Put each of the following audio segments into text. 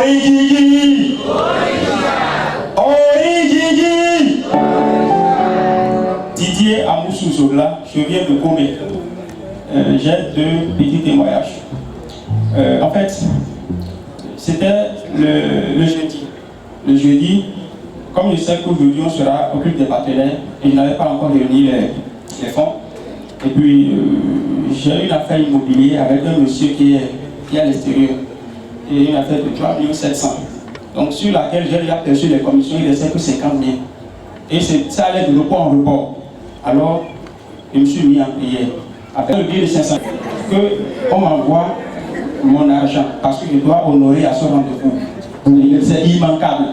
Origigi. Origigi. Didier Amoussou Zola, je viens de Comé. J'ai deux petits témoignages. En fait, c'était le jeudi. Le jeudi, comme je sais qu'aujourd'hui on sera au culte des partenaires et je n'avais pas encore réuni les fonds. Et puis j'ai eu une affaire immobilière avec un monsieur qui est à l'extérieur. Et une affaire de 3 700 000. Donc sur laquelle j'ai déjà perçu les commissions, il restait que 50 000. Et ça allait de report en report. Alors, je me suis mis en prière. Avec le billet de 500 qu'on m'envoie mon argent parce que je dois honorer à ce rendez-vous. C'est immanquable.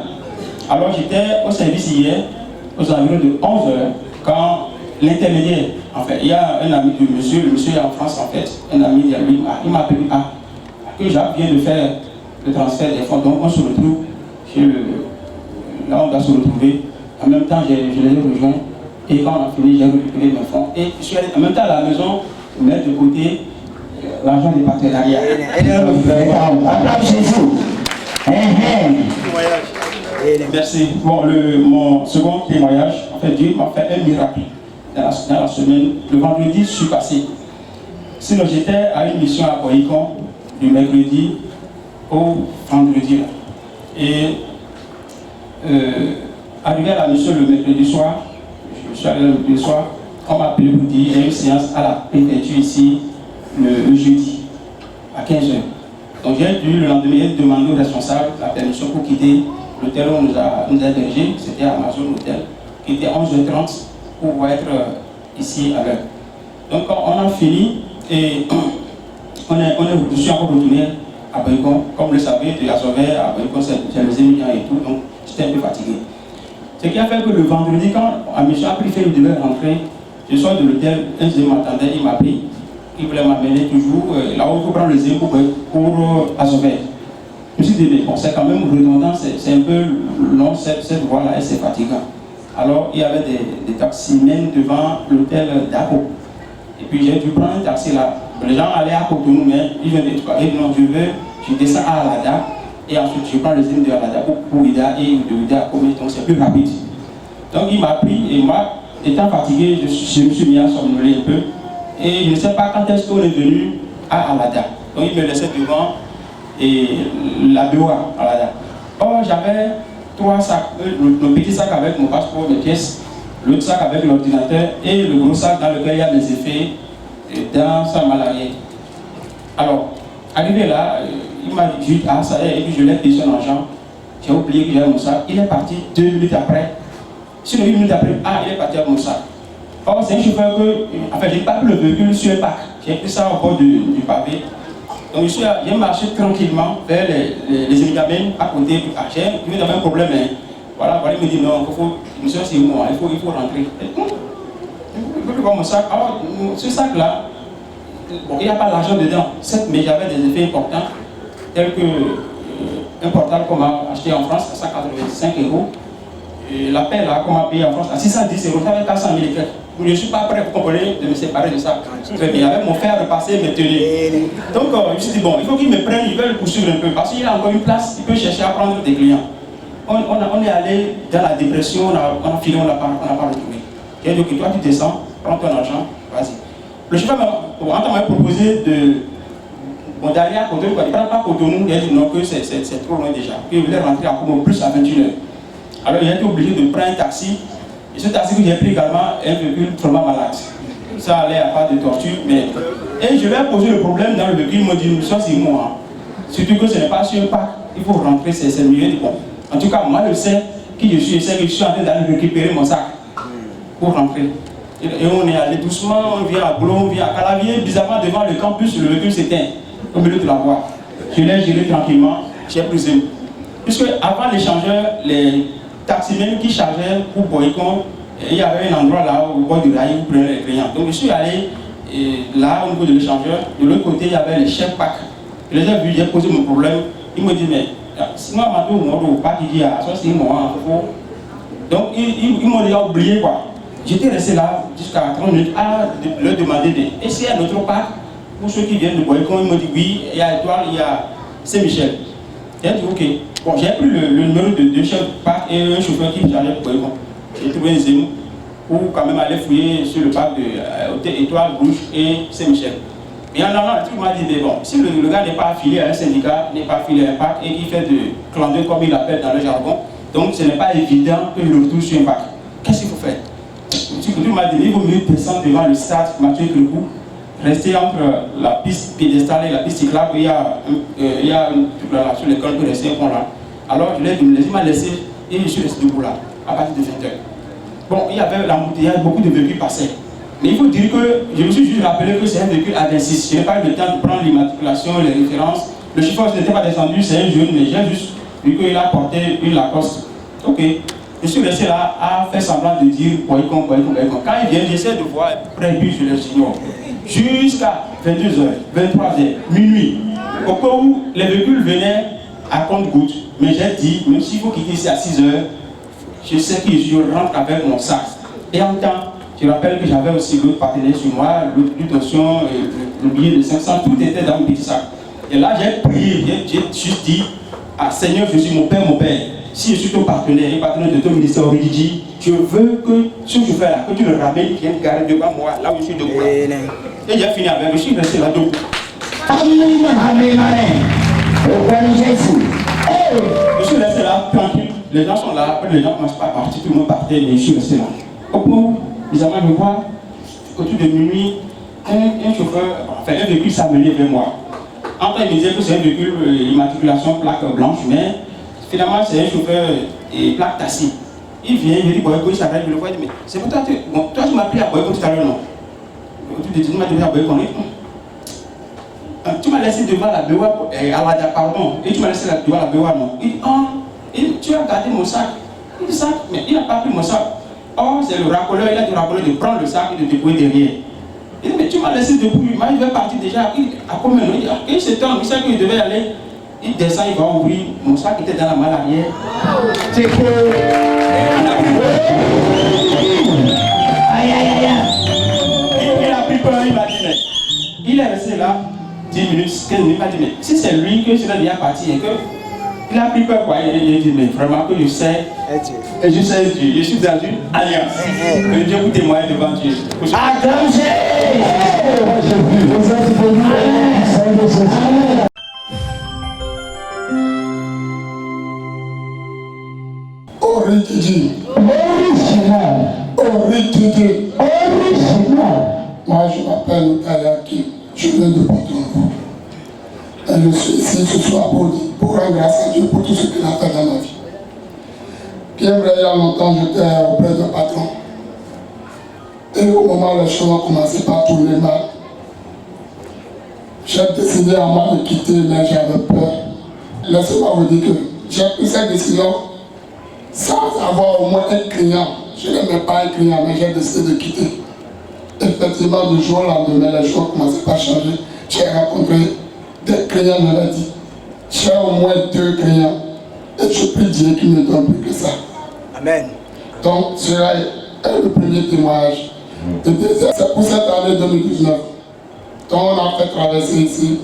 Alors j'étais au service hier, aux environs de 11 h, quand l'intermédiaire, en fait, il y a un ami de monsieur, le monsieur est en France en fait, un ami de lui, il m'a appelé que Jacques vient de faire le transfert des fonds, donc on se retrouve chez là on doit se retrouver. En même temps, je les ai rejoints et quand on a fini, j'ai récupéré mes fonds et je suis allé en même temps à la maison mettre de côté l'argent des partenariats. Merci. Bon, mon second témoignage, en fait, Dieu m'a fait un miracle dans la semaine. Le vendredi, je suis passé. Sinon, j'étais à une mission à Boycon du mercredi au vendredi. Et arrivé à la mission le mercredi soir, je suis allé le mercredi soir, on m'a appelé pour dire qu'il y a une séance à la préfecture ici le jeudi à 15 h. Donc j'ai dû le lendemain demander au responsable la permission pour quitter l'hôtel où on nous a hébergés, c'était Amazon Hotel, qui était 11h30 pour pouvoir être ici à l'heure. Donc on a fini et je suis encore retourné à Boycon. Comme vous le savez, de Azové à Boycon, c'est les émigrants et tout, donc j'étais un peu fatigué. Ce qui a fait que le vendredi, quand un monsieur a pris fait, il devait rentrer, je sors de l'hôtel, un de m'attendait, il m'a pris. Il voulait m'amener toujours là où il faut prendre les impôts pour Azové. Je me suis dit, mais bon, c'est quand même redondant, c'est un peu long cette voie-là et c'est fatigant. Alors il y avait des taximens devant l'hôtel d'Apo. Et puis j'ai dû prendre un taxi là. Les gens allaient à Cotonou, mais ils venaient de et non, je descends à Alada et ensuite je prends les lignes de Alada pour Ida et de Ida à Comé, donc c'est plus rapide. Donc il m'a pris et moi, étant fatigué, je me suis mis à somnoler un peu. Et je ne sais pas quand est-ce qu'on est venu à Alada. Donc il me laissait devant et la BOA Alada. Or j'avais 3 sacs, le petit sac avec mon passeport, mes pièces, l'autre sac avec l'ordinateur et le gros sac dans lequel il y a mes effets dans sa maladie. Alors, arrivé là, il m'a dit, ah ça y est, et puis je l'ai payé son argent. J'ai oublié que j'avais mon sac. Il est parti 2 minutes après. Sur 8 minutes après, ah il est parti avec mon sac. Or, c'est un chauffeur que, en fait, j'ai pas pris le véhicule sur le parc. J'ai pris ça au bord du pavé. Donc, j'ai marché tranquillement vers les immigrants à côté. Ah, j'ai un problème. Hein. Voilà, il me dit non, monsieur, c'est moi, il faut rentrer. Il faut voir mon sac. Alors, ce sac-là, bon, il n'y a pas d'argent dedans, mais j'avais des effets importants, tels que un portable qu'on m'a acheté en France à 185 €. Et la paire là qu'on m'a payé en France à 610 €, ça fait 400 000 €. Je ne suis pas prêt, vous comprenez, de me séparer de ça. Très bien, avec mon fer repassé, me tenir. Donc, je me suis dit, bon, il faut qu'il me prenne, il veut le poursuivre un peu, parce qu'il a encore une place, il peut chercher à prendre des clients. On est allé dans la dépression, on a filé, on n'a pas retrouvé. J'ai dit, ok, toi tu descends, prends ton argent, vas-y. Le chauffeur m'a proposé d'aller à Cotonou, il ne prend pas Cotonou, il a dit non, que c'est trop loin déjà, qu'il voulait rentrer à Como plus à 21 h. Alors j'ai été obligé de prendre un taxi, et ce taxi que j'ai pris également est un véhicule vraiment malade. Ça allait à part de torture, mais. Et je lui ai posé le problème dans le véhicule, il m'a dit, ça c'est moi. Surtout que ce n'est pas sur un parc, il faut rentrer, c'est mieux du bon. En tout cas, moi je sais qui je suis, je sais que je suis en train d'aller récupérer mon sac pour rentrer. Et on est allé doucement, on vient à Boulon, on vient à Calavier, bizarrement devant le campus, le véhicule s'éteint au milieu de la voie. Je l'ai géré tranquillement, j'ai pris un. Puisque avant l'échangeur, les taximens qui chargeaient pour Boycon, il y avait un endroit là au bord du rail où prenaient les clients. Donc je suis allé là au niveau de l'échangeur, de l'autre côté il y avait les chefs PAC. Je les ai vus, j'ai posé mon problème, ils me disent mais sinon à mon pas qui dit à ça c'est moi. Donc ils m'ont déjà oublié quoi. J'étais resté là jusqu'à 30 minutes à leur demander d'essayer un autre parc pour ceux qui viennent de Boycon. Ils m'ont dit oui, il y a Étoile, il y a Saint-Michel. J'ai dit ok. Bon, j'ai pris le numéro de chef du parc et un chauffeur qui j'allais pour eux. J'ai trouvé un Zemmour pour quand même aller fouiller sur le parc de Étoile Rouge et Saint-Michel. Et en allant, il m'a dit, mais bon, si le gars n'est pas affilié à un syndicat, n'est pas affilié à un parc et qu'il fait de clandestin comme il l'appelle dans le jargon, donc ce n'est pas évident que le retour sur un parc. Qu'est-ce qu'il faut faire? Il m'a dit, il vaut mieux descendre devant le stade Mathieu Crécou, rester entre la piste piédestale et la piste cyclable, il y a sur l'école pour rester un pont là. Alors je l'ai dit, il m'a laissé et je suis resté debout là, à partir de 20h. Bon, il y avait l'embouteillage, beaucoup de véhicules passaient. Mais il faut dire que je me suis juste rappelé que c'est un véhicule A26. Je n'ai pas eu le temps de prendre l'immatriculation, les références. Le chauffeur n'était pas descendu, c'est un jeune, mais j'ai juste vu qu'il a porté une Lacoste. Ok. Je suis resté là à faire semblant de dire boycott. Quand il vient, j'essaie de voir près du je les ignore. Jusqu'à 22h, 23h, minuit. Au cas où les véhicules venaient à compte-gouttes, mais j'ai dit, même s'il faut quitter ici à 6h, je sais que je rentre avec mon sac. Et en temps, je rappelle que j'avais aussi l'autre partenaire sur moi, l'autorisation, le billet de 500, tout était dans mon petit sac. Et là, j'ai prié, j'ai juste dit, ah Seigneur, je suis mon Père. Si je suis ton partenaire, et partenaire de ton ministère Origi, je veux que ce que je fais là, que tu le ramènes, viens garer devant moi, là où je suis debout. Et j'ai fini avec, je suis resté là debout. Je suis resté là, tranquille. Les gens sont là, après les gens ne commencent pas à partir, tout le monde partait, mais je suis resté là. Au point, bizarrement, je vois, autour de minuit, un chauffeur, enfin un véhicule s'amenait vers moi. En fait, il me disait que c'est un véhicule immatriculation plaque blanche, mais finalement, c'est un chauffeur et plaque taxi. Il vient, il me dit, il s'arrête, je le vois, il dit, mais c'est pour toi, toi tu m'as pris à Boyko tout à l'heure, non? Tu m'as donné à Boyko, non? Tu m'as laissé devant la Bewa, pardon, et tu m'as laissé devant la Bewa, non? Il dit, oh, tu as gardé mon sac. Il dit, sac, mais il n'a pas pris mon sac. Oh, c'est le racoleur, il a dit au racoleur de prendre le sac et de déposer derrière. Il dit, mais tu m'as laissé debout, il va partir déjà. Il dit, à combien? Il dit, il s'étend, il sait qu'il devait aller. Il descend, il va ouvrir, mon sac était dans la malle arrière. C'est que... Aïe, aïe, aïe. Il a pris peur, il m'a dit, mais... Il est resté là, 10 minutes, 15 minutes, il m'a dit, mais si c'est lui que cela est parti et que... Il a pris peur, quoi. Il a dit, mais vraiment que je sais... Et je sais Dieu, je suis dans une alliance. Que Dieu vous témoigne devant Dieu. Original. Moi, je m'appelle Tayaki. Je viens de Porto-Novo. Et je suis ici ce soir pour rendre grâce à Dieu pour tout ce qu'il a fait dans ma vie. Bien vrai, il y a longtemps, j'étais auprès d'un patron. Et au moment où les choses ont commencé par tourner mal, j'ai décidé à moi de quitter, mais j'avais peur. Laissez-moi vous dire que j'ai pris cette décision sans avoir au moins un client. Je n'aimais pas un client, mais j'ai décidé de quitter. Effectivement, du jour au lendemain, les choses ont commencé par changer. J'ai rencontré des clients, je l'ai dit. J'ai au moins 2 clients. Et je prie Dieu qu'il ne me donne plus que ça. Amen. Donc, cela est le premier témoignage. Le deuxième, c'est pour cette année 2019. Donc, on a fait traverser ici.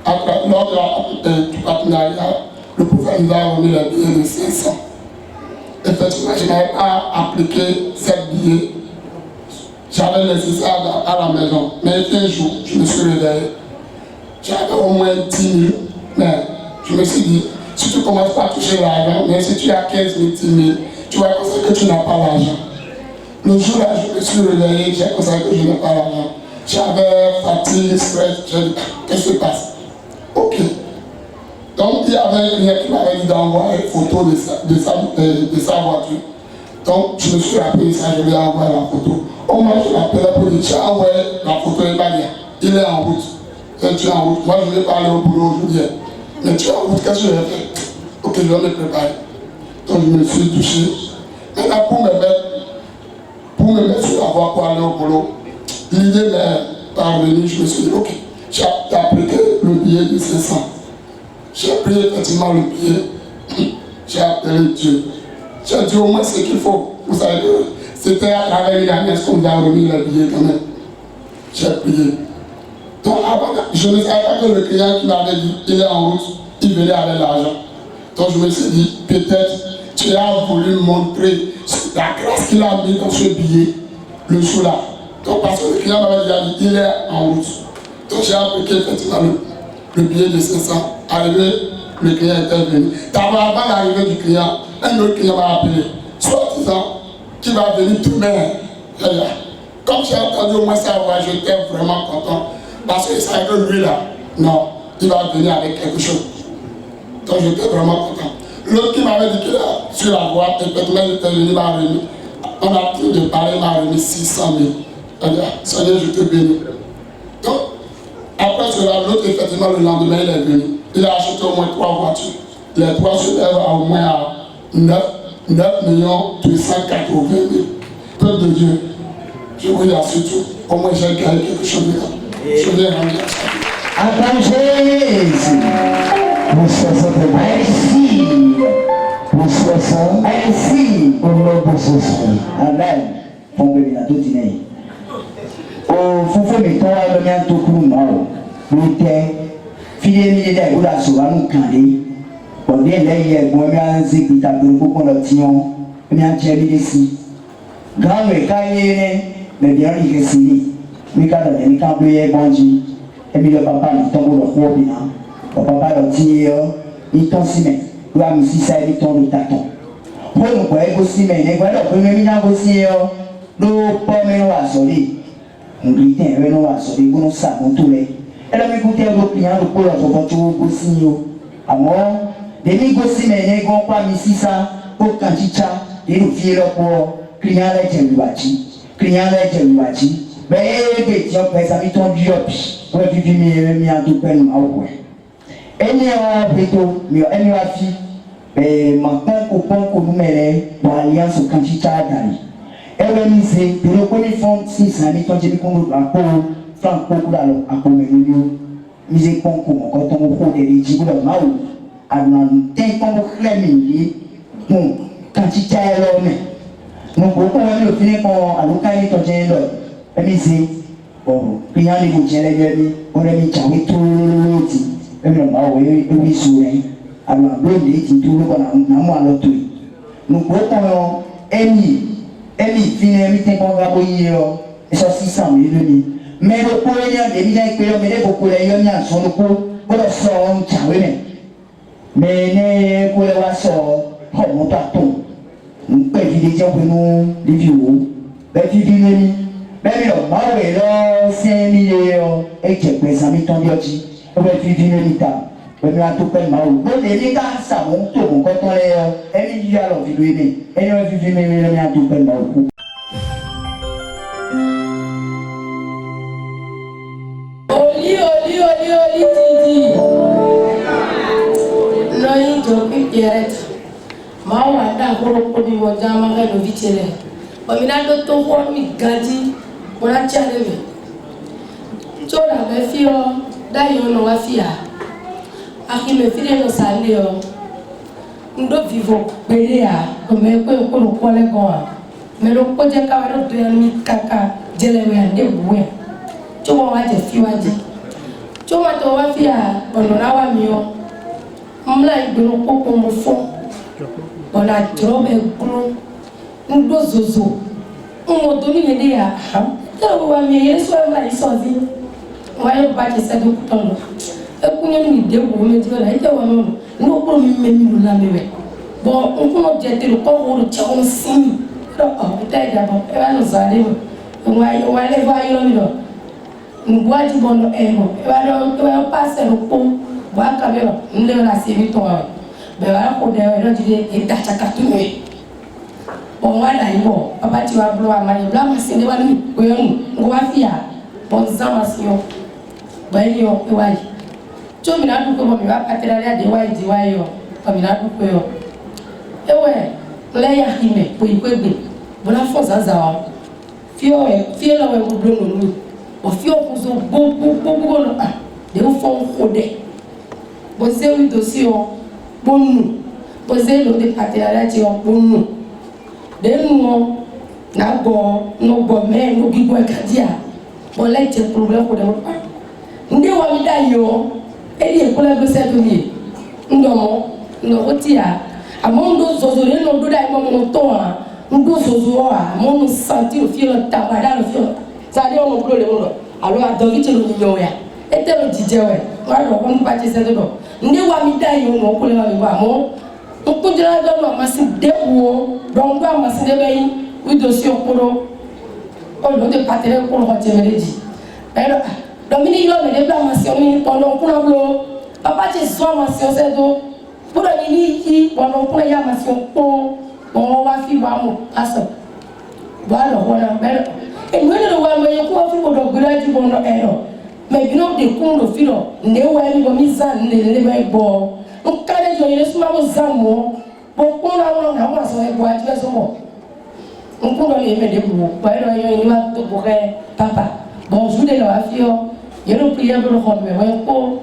Lors du partenariat, le prophète nous a remis les billets de 500. Effectivement, je n'avais pas appliqué cette billet. J'avais laissé ça à la maison. Mais un jour, je me suis réveillé. J'avais au moins 10 000. Mais je me suis dit, si tu ne commences pas à toucher l'argent, mais si tu as 15 000, 10 000, tu vas penser que tu n'as pas l'argent. Le jour-là, je me suis réveillé, j'ai pensé que je n'ai pas l'argent. J'avais fatigue, stress, j'ai dit, qu'est-ce qui se passe? Ok. Donc, il y avait un client qui m'avait dit d'envoyer une photo de sa voiture. Donc, je me suis rappelé ça, je lui ai envoyé la photo. Au moment où je l'appelais pour dire, tu as envoyé la photo, il est en route. Et tu es en route. Moi, je vais pas aller au boulot aujourd'hui. Mais tu es en route, qu'est-ce que je vais faire? Ok, je vais me préparer. Donc, je me suis touché. Maintenant, pour me mettre sur la voie pour aller au boulot, l'idée m'est parvenue, je me suis dit, ok, j'ai appliqué le billet de 500. J'ai pris effectivement le billet, j'ai appelé Dieu. J'ai dit au moins ce qu'il faut. Vous savez que c'était à travers une année qu'on nous a remis le billet quand même. J'ai prié. Donc avant, je ne savais pas que le client qui m'avait dit, il est en route. il venait avec l'argent. Donc je me suis dit, peut-être tu as voulu montrer la grâce qu'il a mis dans ce billet le jour-là. Donc parce que le client m'avait dit, il est en route. Donc j'ai appris qu'effectivement le billet de 500 arrivé, le client était venu. D'abord avant l'arrivée du client, un autre client m'a appelé, soit disant qu'il va venir demain. Comme j'ai entendu au moins ça, j'étais vraiment content. Parce que ça que lui là, non, il va venir avec quelque chose. Donc j'étais vraiment content. L'autre qui m'avait dit qu'il a sur la voie, effectivement il était venu, m'a remis. On a pris de parler, m'a remis 600 000. Seigneur, je te bénis. Donc, après cela, l'autre effectivement le lendemain il est venu. Il a acheté au moins 3 voitures. Les 3 se lèvent au moins à 9 280 000. Peuple de Dieu, je vous dis à ce tour, au moins j'ai gagné quelque chose de là. Je viens rendre à ça. Attends Jésus. Ainsi, au nom de Jésus. Amen. Bon bébé, la toute innée. Au foufou, mais toi, le mien, tout court, non. Nous t'es, fidélité, vous la sauvez, nous candé. Bon, bien, là, hier, bon, bien, c'est que t'as beaucoup qu'on a tiré, bien, j'ai mis ici. Grand, mais quand il est, mais bien, il est ici. Mais quand il est, quand il est, bon Dieu, et puis le papa, il tombe au roi, bien. Le papa, il tire, il tombe si, mais, il a mis si ça, il tombe le tâton. Pour nous, quoi, il aussi, mais, il va le premier minute aussi, nous, pas, mais nous, à soleil. On grite, nous, à soleil, nous, savons tous les. Elle a écouté le client, le pôle, le voiture, le signal. À moi, des négociés, mais ils n'ont pas mis si ça, pour quand tu as, et nous fier pour client, là, j'ai eu bâti. Client, là, j'ai eu bâti. Mais, des gens, ça m'est tombé, pour vivre, mais en tout cas, nous, à elle est plutôt, mais elle est la fille. Mais maintenant, qu'on nous met dans l'alliance au candidat à Dali. Elle est mise, pour le premier fond, 600 000, quand j'ai mis qu'on a franco, à Communio, mise concours, quand on prend des djibouts de Maou, à l'antenne, quand on clème, bon, candidat à l'homme. Nous pouvons le finir à l'occasion de j'ai l'homme. Elle mise, bon, client de vous, j'ai les on a mis tout le petit. Elle m'a envoyé un sourire. Alors, l'homme dit tout le monde a moi l'autre. Nous pouvons aimer, finir, qu'on va bouillir, et ça 600 000. Mais le premier, les millions de kilomètres, mais beaucoup de gens sont le coup, pour le son, mais pour le wasson, mon patron. Nous pouvons éviter des gens pour nous, les vieux, les vieux, mais le mal est là, 5 millions, et qui est présent, mais ton Dieu dit. On va vivre une étape. On va tout faire mal. Donc, les gars, ça monte, quand on est. Elle dit alors, vivre. Elle va vivre une étape, tout faire mal. Oli, Titi. L'oïl, je peux dire. Maouada, pour le coup, j'aimerais le vitiller. On a d'autres fois, Gadi, on a tiré. Tu as la fille. D'ailleurs, on va faire. Aki me file no saleo. Ndo vivo belea. Comme on le croit les gars. Mais le côté cavalo de mi kaka. Jelewe ande boué. Tu vas te fiwaji. Tu vas te wa fia. On a wa mio. Mla idono koko mo fond. On a drobe gros. Ndo zozo. On donne une idée à. Tu vas mi yeso va isozi. Why back is a good tongue? A queen, the woman, I don't know, no me lame. But Uncle Jet will call the child sing. Oh, tell about Evan, wherever you know. What you want to able, well, pass a pool, walk a little, never I see it all. But I put there a Dutch to me. But what I know about you are blowing my blama, see the one going, go afia, but Zamasio. When you are away, Joe Minadu come up at the white Diwayo, Paminadu Quail. Away, lay a hime, we will be. But I force us out. Fear away will blow on me. Or fear was so boom, they will fall for day. But say we do see your boom, but they know the patriarchy of boom. Then more, now go, no go, man, no big boy cadia, but let your problem with them. Nde wa mi da yo e di ekola go se to mi non, à mon dos, zozoé, non, d'où d'ailleurs mon ton, nous zozo, à mon senti le fil, le tabac, le fil. Ça dit, on peut le monde. Alors, à David, le numéro, et le DJ, voilà, on ne peut pas dire ça de l'eau. Nous, on a mis d'ailleurs, on peut le voir, on peut dire à la masse de haut, donc, on va masser des bains, oui, de sur polo. On doit pas te pour le retirer les dits. Alors, Dominique, l'homme est déplacé pendant qu'on a bloqué. Papa, tu es soit ma science et tout. Pour la nuit, pendant qu'on a ma science, on va faire à ça. Voilà, voilà. Et nous, nous avons eu quoi pour le grade du bon air. Mais nous, des cons de filo, nous avons mis ça, nous avons bon. On calait de l'espoir aux amours. Pour qu'on a un amour, ça va boire, tu es son mot. On peut aller mettre des bouts. Voilà, il y a une marque de bourré, papa. Bon, je vous dis la fille, il y a une prière de l'homme, mais voyons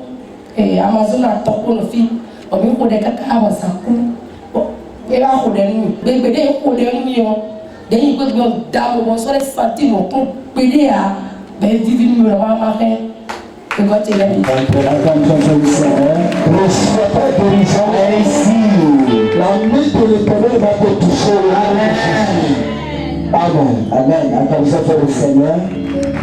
et Amazon a topé le film, on vient pour des caca à sa cour. Et là, on est nous. Bébé, on est nous. D'ailleurs, il faut que d'abord, on soit les sentiments pour péder à divine me remarquer. Et quand il a dit, la nuit de l'Éternel va te toucher. Amen. Amen. Acclamons pour le Seigneur.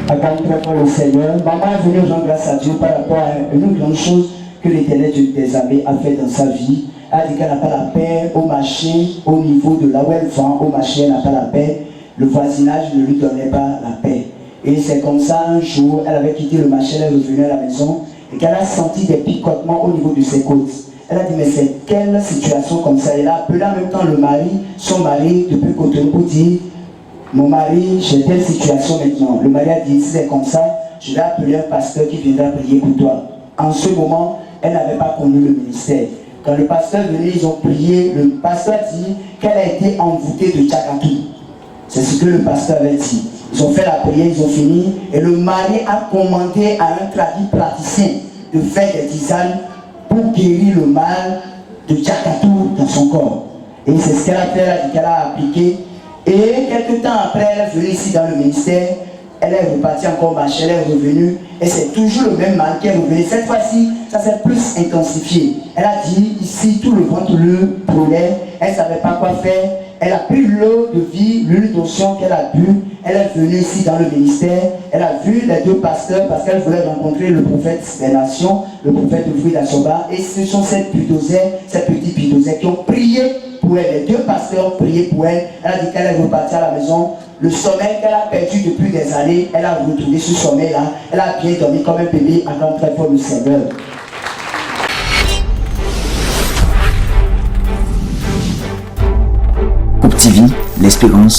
Acclamons pour le Seigneur. Maman est venue rendre grâce à Dieu par rapport à une grande chose que l'Éternel des armées a fait dans sa vie. Elle a dit qu'elle n'a pas la paix au marché, au niveau de là où elle vend, au marché, elle n'a pas la paix. Le voisinage ne lui donnait pas la paix. Et c'est comme ça, un jour, elle avait quitté le marché, elle est revenue à la maison et qu'elle a senti des picotements au niveau de ses côtes. Elle a dit, mais c'est quelle situation comme ça? Elle a appelé en même temps le mari, son mari, depuis Cotonou pour dire, mon mari, j'ai telle situation maintenant. Le mari a dit, si c'est comme ça, je vais appeler un pasteur qui viendra prier pour toi. En ce moment, elle n'avait pas connu le ministère. Quand le pasteur venait, ils ont prié. Le pasteur dit qu'elle a été envoûtée de Tchakatou. C'est ce que le pasteur avait dit. Ils ont fait la prière, ils ont fini. Et le mari a commandé à un praticien de faire des tisanes pour guérir le mal de Tchakatou dans son corps. Et c'est ce qu'elle a fait, elle a dit qu'elle a appliqué. Et quelques temps après, elle est venue ici dans le ministère. Elle est repartie encore marcher, elle est revenue. Et c'est toujours le même mal qu'elle est revenue. Cette fois-ci, ça s'est plus intensifié. Elle a dit, ici, tout le ventre le brûlait. Elle ne savait pas quoi faire. Elle a pris l'eau de vie, l'huile d'onction qu'elle a bu. Elle est venue ici dans le ministère. Elle a vu les deux pasteurs parce qu'elle voulait rencontrer le prophète des nations, le prophète de Fruit d'Achoba. Et ce sont ces petits bulldozers qui ont prié pour elle. Les deux pasteurs ont prié pour elle. Elle a dit qu'elle est repartie à la maison. Le sommeil qu'elle a perdu depuis des années, elle a retrouvé ce sommeil-là. Elle a bien dormi comme un bébé, acclame très fort le Seigneur. Hope TV, l'espérance